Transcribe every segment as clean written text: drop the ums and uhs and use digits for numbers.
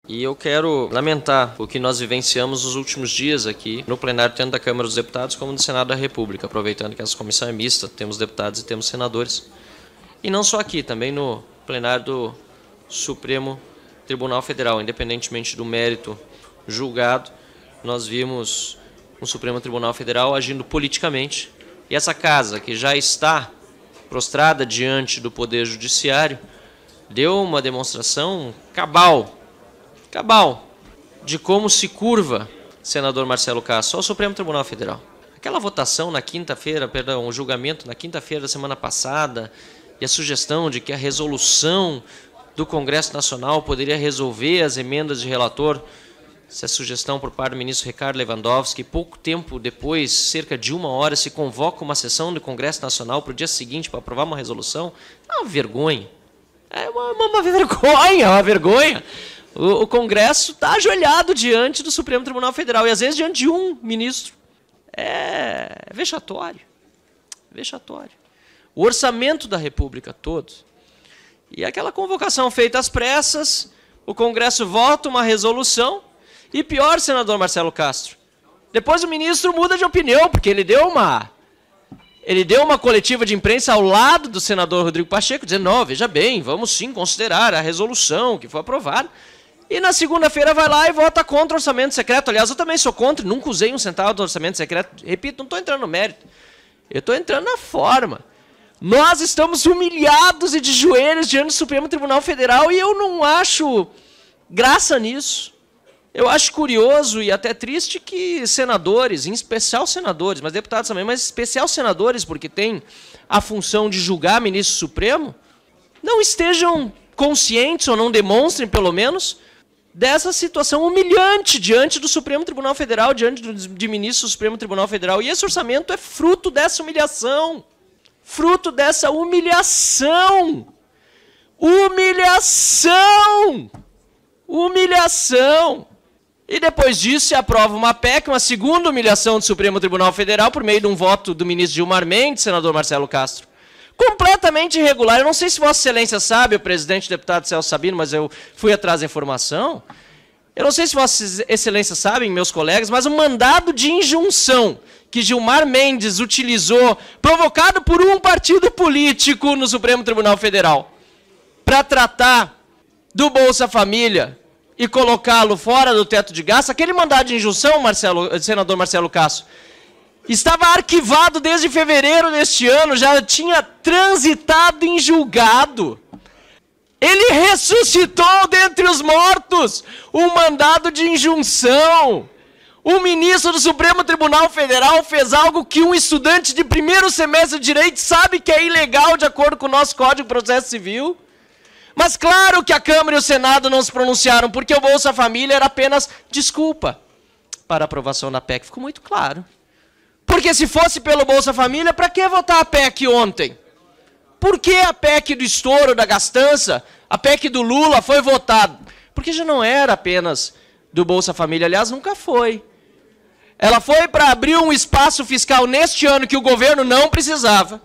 E eu quero lamentar o que nós vivenciamos nos últimos dias aqui no plenário, tanto da Câmara dos Deputados como do Senado da República, aproveitando que essa comissão é mista, temos deputados e temos senadores. E não só aqui, também no plenário do Supremo Tribunal Federal, independentemente do mérito julgado, nós vimos o Supremo Tribunal Federal agindo politicamente. E essa casa, que já está prostrada diante do Poder Judiciário, deu uma demonstração cabal de como se curva, senador Marcelo Castro, ao Supremo Tribunal Federal. Aquela votação na quinta-feira, o julgamento na quinta-feira da semana passada, e a sugestão de que a resolução do Congresso Nacional poderia resolver as emendas de relator, essa sugestão por parte do ministro Ricardo Lewandowski, pouco tempo depois, cerca de 1 hora, se convoca uma sessão do Congresso Nacional para o dia seguinte para aprovar uma resolução. É uma vergonha. É uma vergonha. O Congresso está ajoelhado diante do Supremo Tribunal Federal e, às vezes, diante de um ministro. É vexatório. Vexatório. O orçamento da República todo. E aquela convocação feita às pressas, o Congresso vota uma resolução e, pior, senador Marcelo Castro, depois o ministro muda de opinião, porque ele deu uma coletiva de imprensa ao lado do senador Rodrigo Pacheco, dizendo, não, veja bem, vamos sim considerar a resolução que foi aprovada. E na segunda-feira vai lá e vota contra o orçamento secreto. Aliás, eu também sou contra, nunca usei um centavo do orçamento secreto. Repito, não estou entrando no mérito. Eu estou entrando na forma. Nós estamos humilhados e de joelhos diante do Supremo Tribunal Federal e eu não acho graça nisso. Eu acho curioso e até triste que senadores, em especial senadores, mas deputados também, mas em especial senadores, porque têm a função de julgar ministro supremo, não estejam conscientes ou não demonstrem, pelo menos, dessa situação humilhante diante do Supremo Tribunal Federal, diante de ministros do Supremo Tribunal Federal. E esse orçamento é fruto dessa humilhação. Fruto dessa humilhação. Humilhação! Humilhação! E depois disso se aprova uma PEC, uma segunda humilhação do Supremo Tribunal Federal, por meio de um voto do ministro Gilmar Mendes, senador Marcelo Castro. Completamente irregular. Eu não sei se Vossa Excelência sabe, o presidente, o deputado Celso Sabino, mas eu fui atrás da informação. Eu não sei se Vossa Excelência sabem, meus colegas, mas o mandado de injunção que Gilmar Mendes utilizou, provocado por um partido político no Supremo Tribunal Federal, para tratar do Bolsa Família e colocá-lo fora do teto de gasto, aquele mandado de injunção, senador Marcelo Castro, estava arquivado desde fevereiro deste ano, já tinha transitado em julgado. Ele ressuscitou dentre os mortos um mandado de injunção. O ministro do Supremo Tribunal Federal fez algo que um estudante de primeiro semestre de Direito sabe que é ilegal de acordo com o nosso Código de Processo Civil. Mas claro que a Câmara e o Senado não se pronunciaram, porque o Bolsa Família era apenas desculpa para a aprovação da PEC. Ficou muito claro. Porque se fosse pelo Bolsa Família, para que votar a PEC ontem? Por que a PEC do estouro, da gastança, a PEC do Lula foi votada? Porque já não era apenas do Bolsa Família, aliás, nunca foi. Ela foi para abrir um espaço fiscal neste ano que o governo não precisava.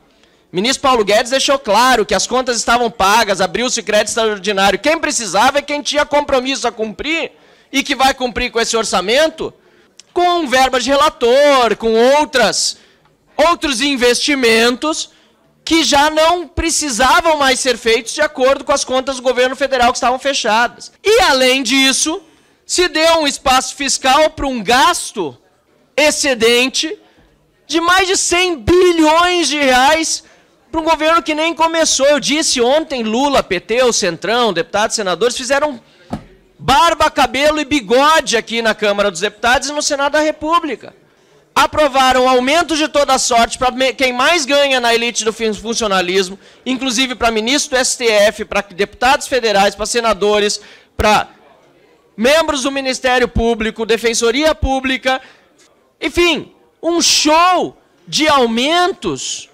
O ministro Paulo Guedes deixou claro que as contas estavam pagas, abriu-se crédito extraordinário. Quem precisava é quem tinha compromisso a cumprir e que vai cumprir com esse orçamento, com verba de relator, com outros investimentos que já não precisavam mais ser feitos de acordo com as contas do governo federal que estavam fechadas. E, além disso, se deu um espaço fiscal para um gasto excedente de mais de 100 bilhões de reais para um governo que nem começou. Eu disse ontem, Lula, PT, o Centrão, deputados e senadores fizeram barba, cabelo e bigode aqui na Câmara dos Deputados e no Senado da República. Aprovaram aumentos de toda sorte para quem mais ganha na elite do funcionalismo, inclusive para ministro do STF, para deputados federais, para senadores, para membros do Ministério Público, Defensoria Pública, enfim, um show de aumentos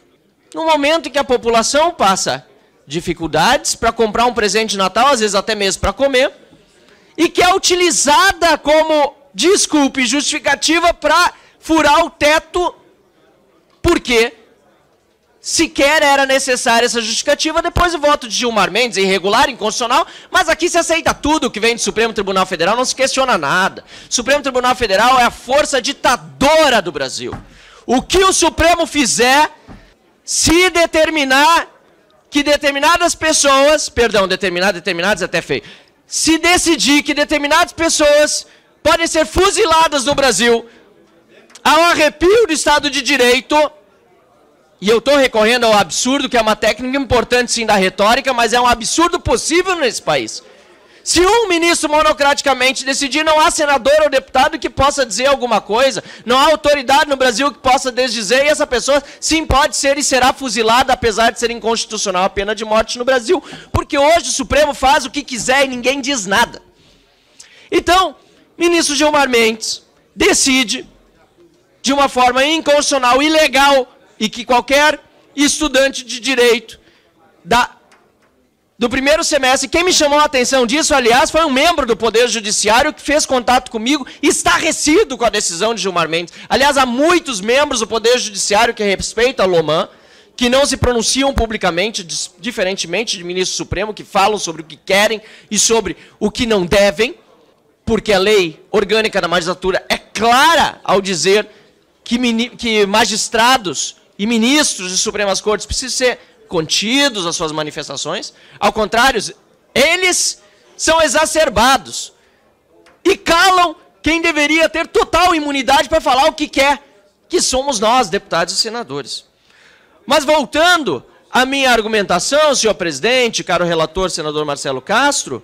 no momento em que a população passa dificuldades para comprar um presente de Natal, às vezes até mesmo para comer, e que é utilizada como desculpa e justificativa para furar o teto, porque sequer era necessária essa justificativa. Depois o voto de Gilmar Mendes é irregular, inconstitucional, mas aqui se aceita tudo que vem do Supremo Tribunal Federal, não se questiona nada. O Supremo Tribunal Federal é a força ditadora do Brasil. O que o Supremo fizer, se determinar que determinadas pessoas, perdão, determinadas é até feio, se decidir que determinadas pessoas podem ser fuziladas no Brasil, ao arrepio do Estado de Direito, e eu estou recorrendo ao absurdo, que é uma técnica importante sim da retórica, mas é um absurdo possível nesse país. Se um ministro monocraticamente decidir, não há senador ou deputado que possa dizer alguma coisa, não há autoridade no Brasil que possa desdizer, e essa pessoa sim pode ser e será fuzilada, apesar de ser inconstitucional a pena de morte no Brasil, porque hoje o Supremo faz o que quiser e ninguém diz nada. Então, ministro Gilmar Mendes decide, de uma forma inconstitucional, ilegal, e que qualquer estudante de direito do primeiro semestre, quem me chamou a atenção disso, aliás, foi um membro do Poder Judiciário que fez contato comigo, estarrecido com a decisão de Gilmar Mendes. Aliás, há muitos membros do Poder Judiciário que respeitam a Loman, que não se pronunciam publicamente, diferentemente de ministro Supremo, que falam sobre o que querem e sobre o que não devem, porque a lei orgânica da magistratura é clara ao dizer que magistrados e ministros de Supremas Cortes precisam ser contidos as suas manifestações. Ao contrário, eles são exacerbados e calam quem deveria ter total imunidade para falar o que quer, que somos nós, deputados e senadores. Mas voltando à minha argumentação, senhor presidente, caro relator, senador Marcelo Castro,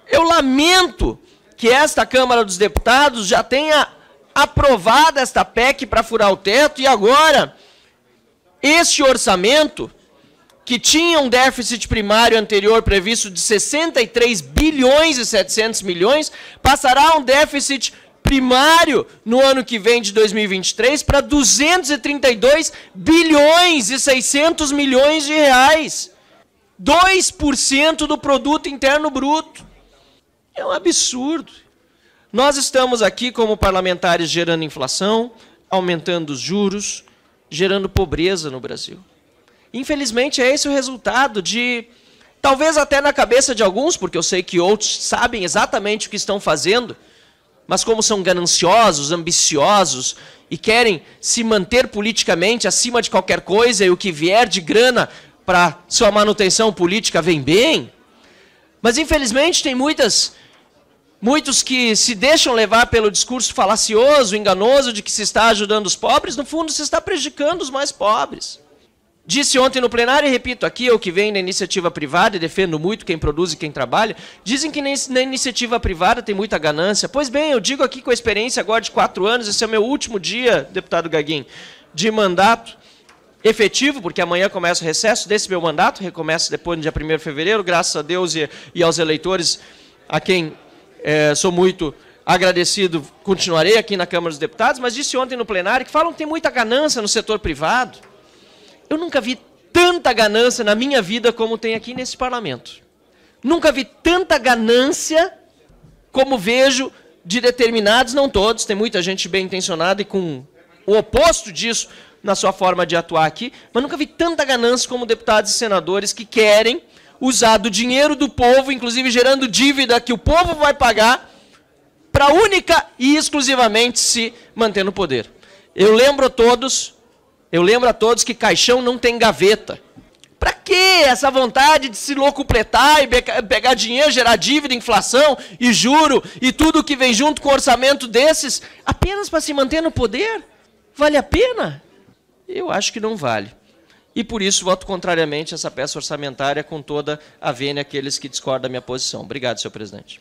eu lamento que esta Câmara dos Deputados já tenha aprovado esta PEC para furar o teto, e agora este orçamento, que tinha um déficit primário anterior previsto de 63 bilhões e 700 milhões, passará a um déficit primário no ano que vem, de 2023, para 232 bilhões e 600 milhões de reais. 2% do produto interno bruto. É um absurdo. Nós estamos aqui como parlamentares gerando inflação, aumentando os juros, gerando pobreza no Brasil. Infelizmente, é esse o resultado de, talvez até na cabeça de alguns, porque eu sei que outros sabem exatamente o que estão fazendo, mas como são gananciosos, ambiciosos e querem se manter politicamente acima de qualquer coisa, e o que vier de grana para sua manutenção política vem bem. Mas, infelizmente, tem muitos que se deixam levar pelo discurso falacioso, enganoso, de que se está ajudando os pobres, no fundo se está prejudicando os mais pobres. Disse ontem no plenário, e repito aqui, eu que venho da iniciativa privada e defendo muito quem produz e quem trabalha, dizem que na iniciativa privada tem muita ganância. Pois bem, eu digo aqui com a experiência agora de 4 anos, esse é o meu último dia, deputado Gaguinho, de mandato efetivo, porque amanhã começa o recesso desse meu mandato, recomeça depois no dia 1º de fevereiro, graças a Deus e aos eleitores, a quem sou muito agradecido, continuarei aqui na Câmara dos Deputados, mas disse ontem no plenário que falam que tem muita ganância no setor privado. Eu nunca vi tanta ganância na minha vida como tem aqui nesse parlamento. Nunca vi tanta ganância como vejo de determinados, não todos, tem muita gente bem intencionada e com o oposto disso na sua forma de atuar aqui, mas nunca vi tanta ganância como deputados e senadores que querem usar do dinheiro do povo, inclusive gerando dívida que o povo vai pagar, para única e exclusivamente se manter no poder. Eu lembro a todos que caixão não tem gaveta. Para que essa vontade de se locupletar e pegar dinheiro, gerar dívida, inflação e juro e tudo que vem junto com um orçamento desses, apenas para se manter no poder? Vale a pena? Eu acho que não vale. E por isso voto contrariamente a essa peça orçamentária, com toda a vênia àqueles que discordam da minha posição. Obrigado, senhor presidente.